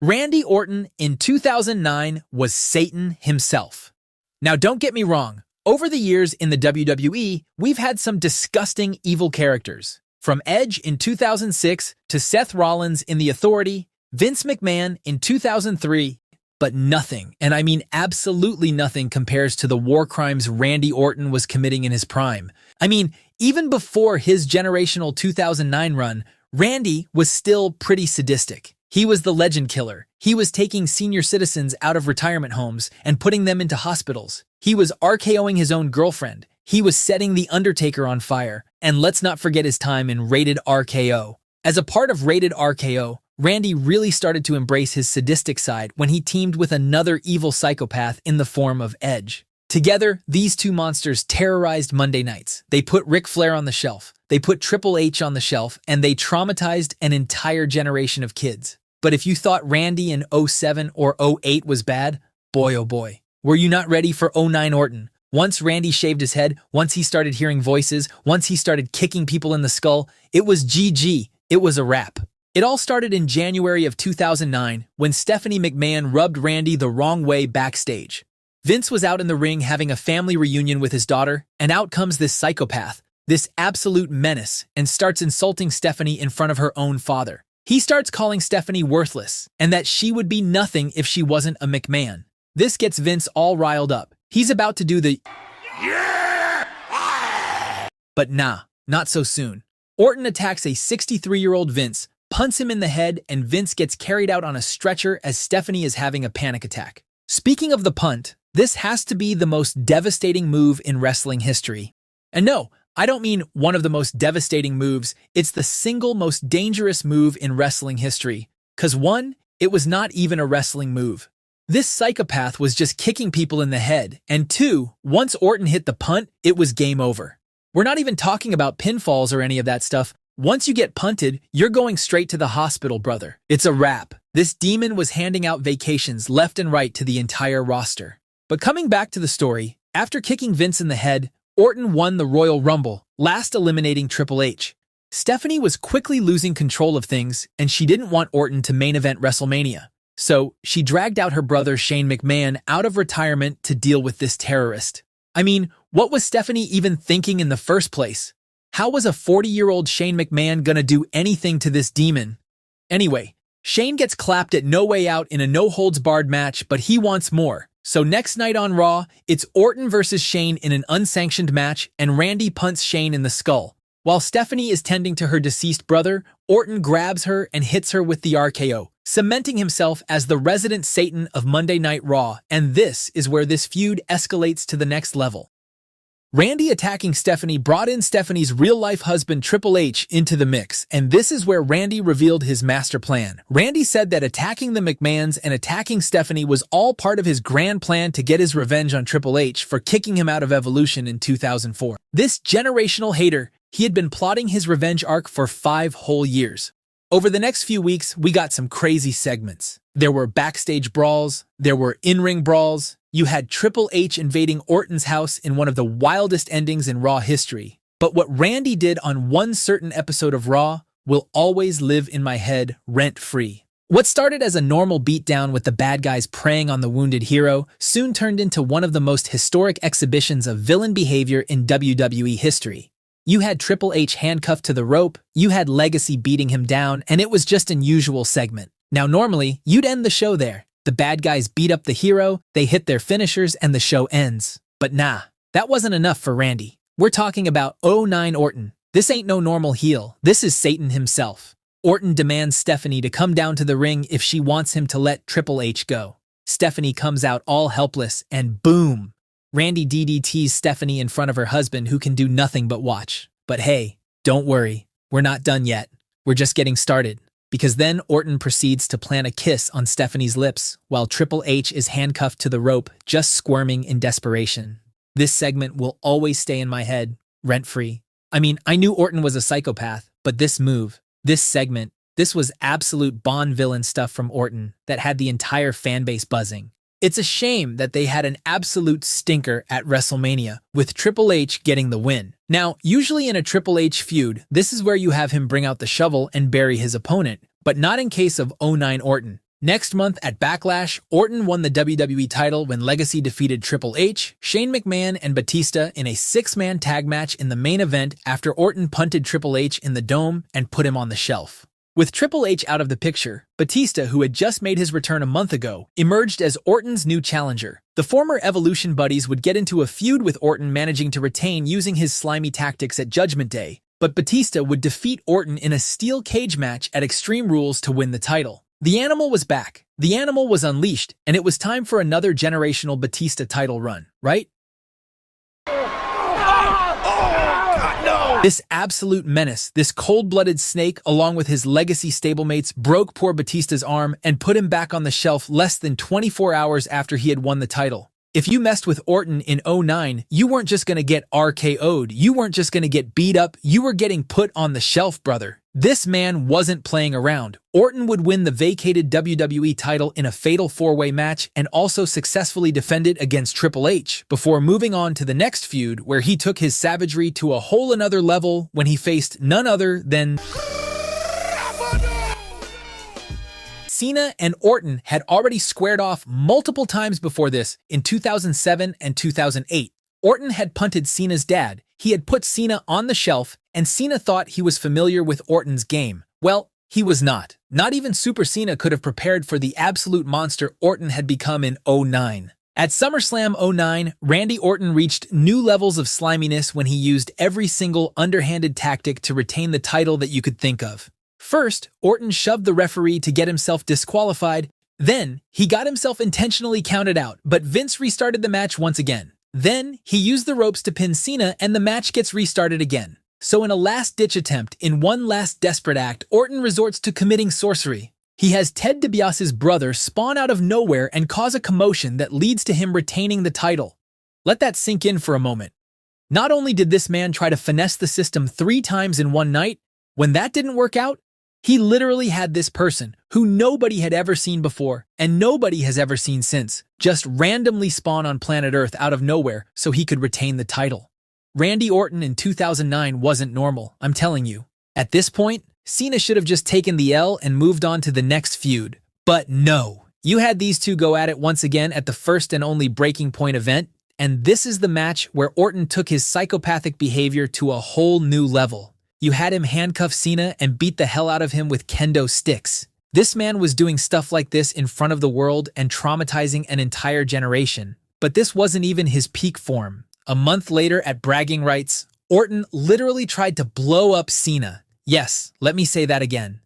Randy Orton in 2009 was Satan himself. Now, don't get me wrong. Over the years in the WWE, we've had some disgusting evil characters. From Edge in 2006 to Seth Rollins in The Authority, Vince McMahon in 2003, but nothing, and I mean absolutely nothing, compares to the war crimes Randy Orton was committing in his prime. I mean, even before his generational 2009 run, Randy was still pretty sadistic. He was the legend killer. He was taking senior citizens out of retirement homes and putting them into hospitals. He was RKOing his own girlfriend. He was setting The Undertaker on fire. And let's not forget his time in Rated RKO. As a part of Rated RKO, Randy really started to embrace his sadistic side when he teamed with another evil psychopath in the form of Edge. Together, these two monsters terrorized Monday nights. They put Ric Flair on the shelf. They put Triple H on the shelf, and they traumatized an entire generation of kids. But if you thought Randy in 07 or 08 was bad, boy oh boy, were you not ready for 09 Orton? Once Randy shaved his head, once he started hearing voices, once he started kicking people in the skull, it was GG. It was a wrap. It all started in January of 2009 when Stephanie McMahon rubbed Randy the wrong way backstage. Vince was out in the ring having a family reunion with his daughter, and out comes this psychopath, this absolute menace, and starts insulting Stephanie in front of her own father. He starts calling Stephanie worthless, and that she would be nothing if she wasn't a McMahon. This gets Vince all riled up. He's about to do the yeah! But nah, not so soon. Orton attacks a 63-year-old Vince, punts him in the head, and Vince gets carried out on a stretcher as Stephanie is having a panic attack. Speaking of the punt, this has to be the most devastating move in wrestling history. And no, I don't mean one of the most devastating moves, it's the single most dangerous move in wrestling history. 'Cause one, it was not even a wrestling move. This psychopath was just kicking people in the head, and two, once Orton hit the punt, it was game over. We're not even talking about pinfalls or any of that stuff. Once you get punted, you're going straight to the hospital, brother. It's a wrap. This demon was handing out vacations left and right to the entire roster. But coming back to the story, after kicking Vince in the head, Orton won the Royal Rumble, last eliminating Triple H. Stephanie was quickly losing control of things, and she didn't want Orton to main event WrestleMania. So, she dragged out her brother Shane McMahon out of retirement to deal with this terrorist. I mean, what was Stephanie even thinking in the first place? How was a 40-year-old Shane McMahon gonna do anything to this demon? Anyway, Shane gets clapped at No Way Out in a no-holds-barred match, but he wants more. So next night on Raw, it's Orton versus Shane in an unsanctioned match, and Randy punts Shane in the skull. While Stephanie is tending to her deceased brother, Orton grabs her and hits her with the RKO, cementing himself as the resident Satan of Monday Night Raw, and this is where this feud escalates to the next level. Randy attacking Stephanie brought in Stephanie's real-life husband Triple H into the mix, and this is where Randy revealed his master plan. Randy said that attacking the McMahons and attacking Stephanie was all part of his grand plan to get his revenge on Triple H for kicking him out of Evolution in 2004. This generational hater, he had been plotting his revenge arc for 5 whole years. Over the next few weeks, we got some crazy segments. There were backstage brawls, there were in-ring brawls, you had Triple H invading Orton's house in one of the wildest endings in Raw history. But what Randy did on one certain episode of Raw will always live in my head rent-free. What started as a normal beatdown with the bad guys preying on the wounded hero soon turned into one of the most historic exhibitions of villain behavior in WWE history. You had Triple H handcuffed to the rope, you had Legacy beating him down, and it was just an usual segment. Now normally, you'd end the show there. The bad guys beat up the hero, they hit their finishers, and the show ends. But nah, that wasn't enough for Randy. We're talking about 09 Orton. This ain't no normal heel, this is Satan himself. Orton demands Stephanie to come down to the ring if she wants him to let Triple H go. Stephanie comes out all helpless, and boom! Randy DDTs Stephanie in front of her husband, who can do nothing but watch. But hey, don't worry, we're not done yet. We're just getting started. Because then Orton proceeds to plant a kiss on Stephanie's lips while Triple H is handcuffed to the rope, just squirming in desperation. This segment will always stay in my head, rent-free. I mean, I knew Orton was a psychopath, but this move, this segment, this was absolute Bond villain stuff from Orton that had the entire fanbase buzzing. It's a shame that they had an absolute stinker at WrestleMania, with Triple H getting the win. Now, usually in a Triple H feud, this is where you have him bring out the shovel and bury his opponent, but not in case of 09 Orton. Next month at Backlash, Orton won the WWE title when Legacy defeated Triple H, Shane McMahon, and Batista in a six-man tag match in the main event after Orton punted Triple H in the Dome and put him on the shelf. With Triple H out of the picture, Batista, who had just made his return a month ago, emerged as Orton's new challenger. The former Evolution buddies would get into a feud with Orton, managing to retain using his slimy tactics at Judgment Day, but Batista would defeat Orton in a steel cage match at Extreme Rules to win the title. The Animal was back, the Animal was unleashed, and it was time for another generational Batista title run, right? This absolute menace, this cold-blooded snake, along with his Legacy stablemates, broke poor Batista's arm and put him back on the shelf less than 24 hours after he had won the title. If you messed with Orton in 2009, you weren't just going to get RKO'd, you weren't just going to get beat up, you were getting put on the shelf, brother. This man wasn't playing around. Orton would win the vacated WWE title in a fatal four-way match and also successfully defend it against Triple H before moving on to the next feud, where he took his savagery to a whole another level when he faced none other than Cena. And Orton had already squared off multiple times before this in 2007 and 2008. Orton had punted Cena's dad, he had put Cena on the shelf, and Cena thought he was familiar with Orton's game. Well, he was not. Not even Super Cena could have prepared for the absolute monster Orton had become in 2009. At SummerSlam 2009, Randy Orton reached new levels of sliminess when he used every single underhanded tactic to retain the title that you could think of. First, Orton shoved the referee to get himself disqualified. Then, he got himself intentionally counted out, but Vince restarted the match once again. Then, he used the ropes to pin Cena and the match gets restarted again. So in a last-ditch attempt, in one last desperate act, Orton resorts to committing sorcery. He has Ted DiBiase's brother spawn out of nowhere and cause a commotion that leads to him retaining the title. Let that sink in for a moment. Not only did this man try to finesse the system 3 times in one night, when that didn't work out, he literally had this person, who nobody had ever seen before, and nobody has ever seen since, just randomly spawn on planet Earth out of nowhere so he could retain the title. Randy Orton in 2009 wasn't normal, I'm telling you. At this point, Cena should have just taken the L and moved on to the next feud. But no, you had these two go at it once again at the first and only Breaking Point event, and this is the match where Orton took his psychopathic behavior to a whole new level. You had him handcuff Cena and beat the hell out of him with kendo sticks. This man was doing stuff like this in front of the world and traumatizing an entire generation. But this wasn't even his peak form. A month later at Bragging Rights, Orton literally tried to blow up Cena. Yes, let me say that again.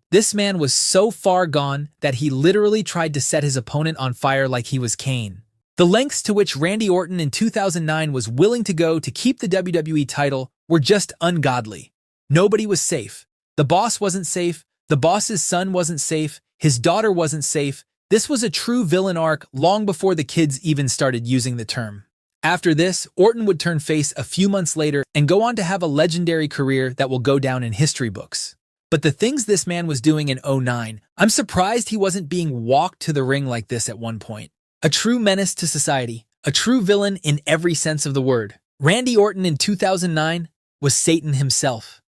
This man was so far gone that he literally tried to set his opponent on fire like he was Cain. The lengths to which Randy Orton in 2009 was willing to go to keep the WWE title were just ungodly. Nobody was safe. The boss wasn't safe. The boss's son wasn't safe. His daughter wasn't safe. This was a true villain arc long before the kids even started using the term. After this, Orton would turn face a few months later and go on to have a legendary career that will go down in history books. But the things this man was doing in 2009, I'm surprised he wasn't being walked to the ring like this at one point. A true menace to society. A true villain in every sense of the word. Randy Orton in 2009 was Satan himself.